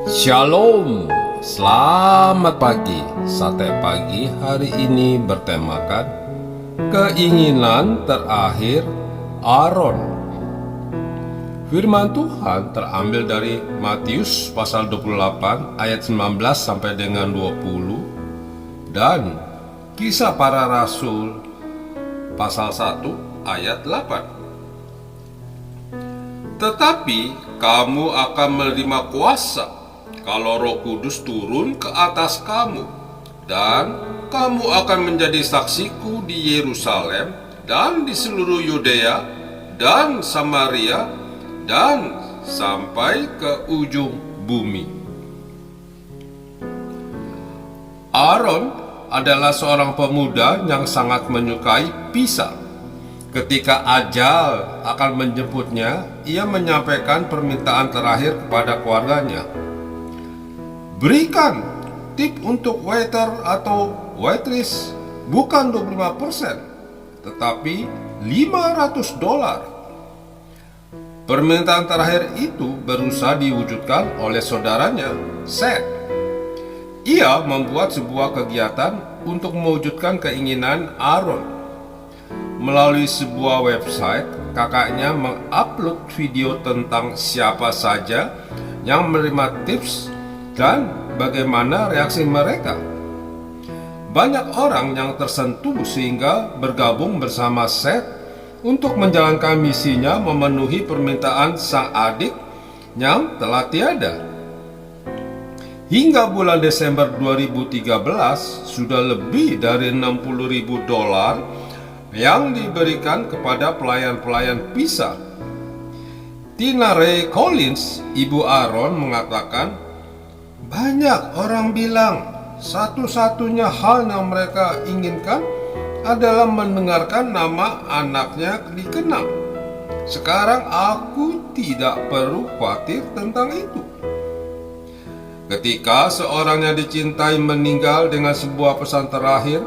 Shalom, selamat pagi. Sate pagi hari ini bertemakan keinginan terakhir Aaron. Firman Tuhan terambil dari Matius pasal 28 ayat 19 sampai dengan 20 dan Kisah Para Rasul pasal 1 ayat 8. Tetapi kamu akan menerima kuasa kalau Roh Kudus turun ke atas kamu, dan kamu akan menjadi saksiku di Yerusalem dan di seluruh Yudea dan Samaria dan sampai ke ujung bumi. Aaron adalah seorang pemuda yang sangat menyukai pisah. Ketika ajal akan menjemputnya, ia menyampaikan permintaan terakhir kepada keluarganya. Berikan tip untuk waiter atau waitress bukan 25%, tetapi $500. Permintaan terakhir itu berusaha diwujudkan oleh saudaranya, Seth. Ia membuat sebuah kegiatan untuk mewujudkan keinginan Aaron. Melalui sebuah website, kakaknya mengupload video tentang siapa saja yang menerima tips dan bagaimana reaksi mereka. Banyak orang yang tersentuh sehingga bergabung bersama Seth untuk menjalankan misinya memenuhi permintaan sang adik yang telah tiada. Hingga bulan Desember 2013, sudah lebih dari $60.000 yang diberikan kepada pelayan-pelayan pisah. Tina Ray Collins, ibu Aaron, mengatakan, banyak orang bilang satu-satunya hal yang mereka inginkan adalah mendengarkan nama anaknya dikenal. Sekarang aku tidak perlu khawatir tentang itu. Ketika seorang yang dicintai meninggal dengan sebuah pesan terakhir,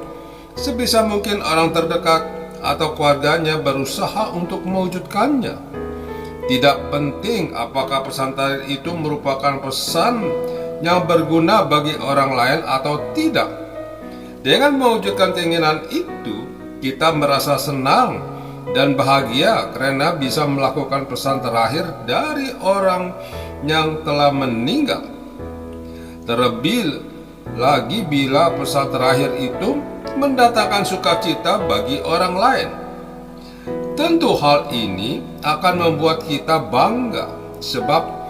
sebisa mungkin orang terdekat atau keluarganya berusaha untuk mewujudkannya. Tidak penting apakah pesan terakhir itu merupakan pesan yang berguna bagi orang lain atau tidak. Dengan mewujudkan keinginan itu, kita merasa senang dan bahagia karena bisa melakukan pesan terakhir dari orang yang telah meninggal. Terlebih lagi bila pesan terakhir itu mendatangkan sukacita bagi orang lain. Tentu hal ini akan membuat kita bangga, sebab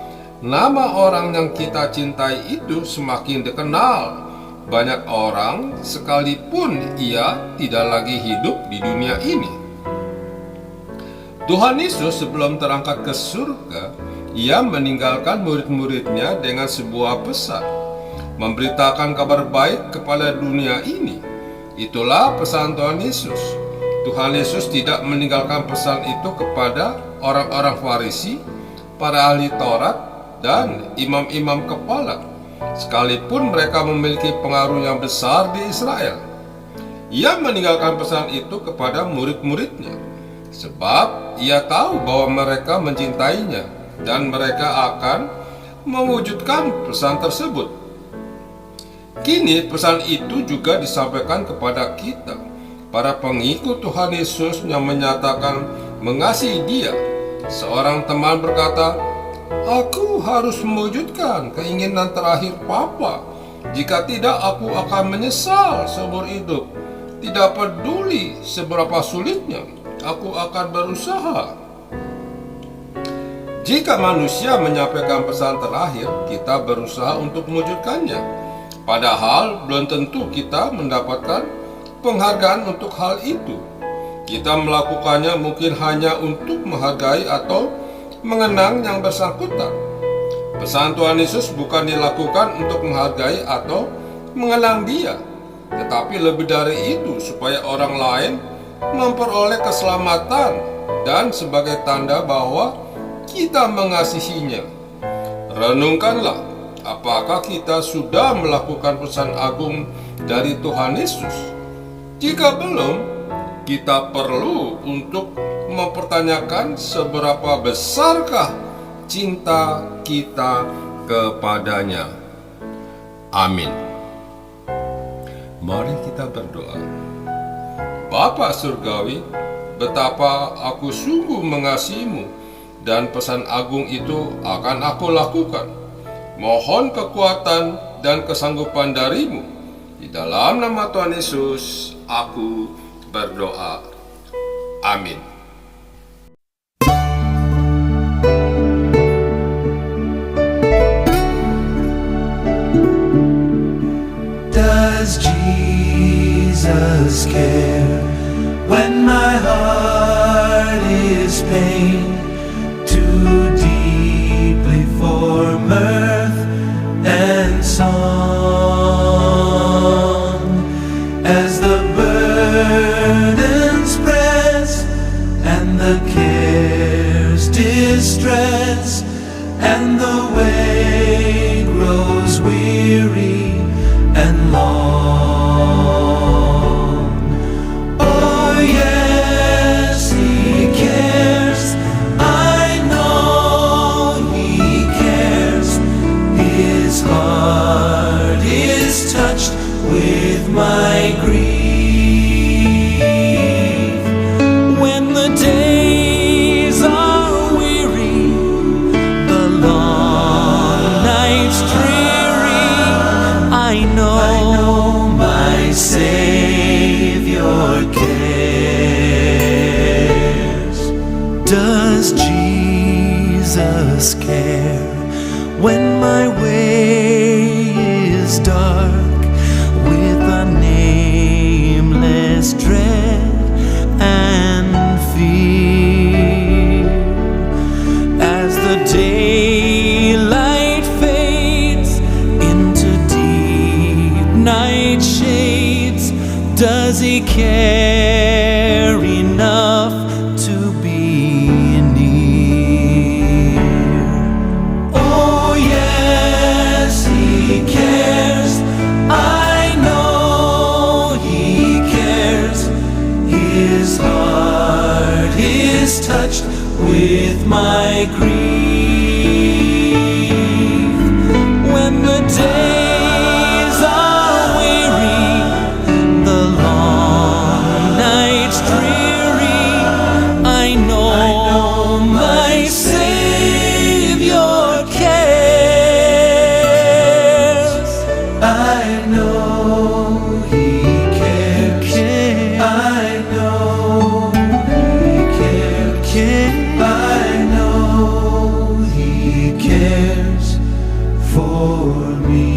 nama orang yang kita cintai itu semakin dikenal banyak orang sekalipun ia tidak lagi hidup di dunia ini. Tuhan Yesus sebelum terangkat ke surga, ia meninggalkan murid-muridnya dengan sebuah pesan, memberitakan kabar baik kepada dunia ini. Itulah pesan Tuhan Yesus. Tuhan Yesus tidak meninggalkan pesan itu kepada orang-orang Farisi, para ahli Taurat, dan imam-imam kepala, sekalipun mereka memiliki pengaruh yang besar di Israel. Ia meninggalkan pesan itu kepada murid-muridnya, sebab ia tahu bahwa mereka mencintainya dan mereka akan mewujudkan pesan tersebut. Kini pesan itu juga disampaikan kepada kita, para pengikut Tuhan Yesus yang menyatakan mengasihi Dia. Seorang teman berkata, aku harus mewujudkan keinginan terakhir Papa. Jika tidak, aku akan menyesal seumur hidup. Tidak peduli seberapa sulitnya, aku akan berusaha. Jika manusia menyampaikan pesan terakhir, kita berusaha untuk mewujudkannya. Padahal belum tentu kita mendapatkan penghargaan untuk hal itu. Kita melakukannya mungkin hanya untuk menghargai atau mengenang yang bersangkutan. Pesan Tuhan Yesus bukan dilakukan untuk menghargai atau mengenang Dia, tetapi lebih dari itu supaya orang lain memperoleh keselamatan dan sebagai tanda bahwa kita mengasihinya. Renungkanlah, apakah kita sudah melakukan pesan agung dari Tuhan Yesus? Jika belum, kita perlu untuk mempertanyakan seberapa besarkah cinta kita kepadanya. Amin. Mari kita berdoa. Bapa Surgawi, betapa aku sungguh mengasihimu, dan pesan agung itu akan aku lakukan. Mohon kekuatan dan kesanggupan darimu. Di dalam nama Tuhan Yesus, aku berdoa. Amin. Does Jesus care when my heart is pained too deeply for mirth and song? As the burdens press and the cares distress and the way grows weary and long. Oh yes, He cares. I know He cares. His heart is touched with my grief. When the days are weary, the long nights dreary, I know my Savior cares. Does Jesus care when my way is dark with a nameless dread and fear? As the daylight fades into deep night shades, does He care enough to be near? Oh yes, He cares. I know He cares. His heart is touched with my grief. When the days are weary, the long nights dreary, I know my Savior cares. I know He cares. I know He cares. I know He cares for me.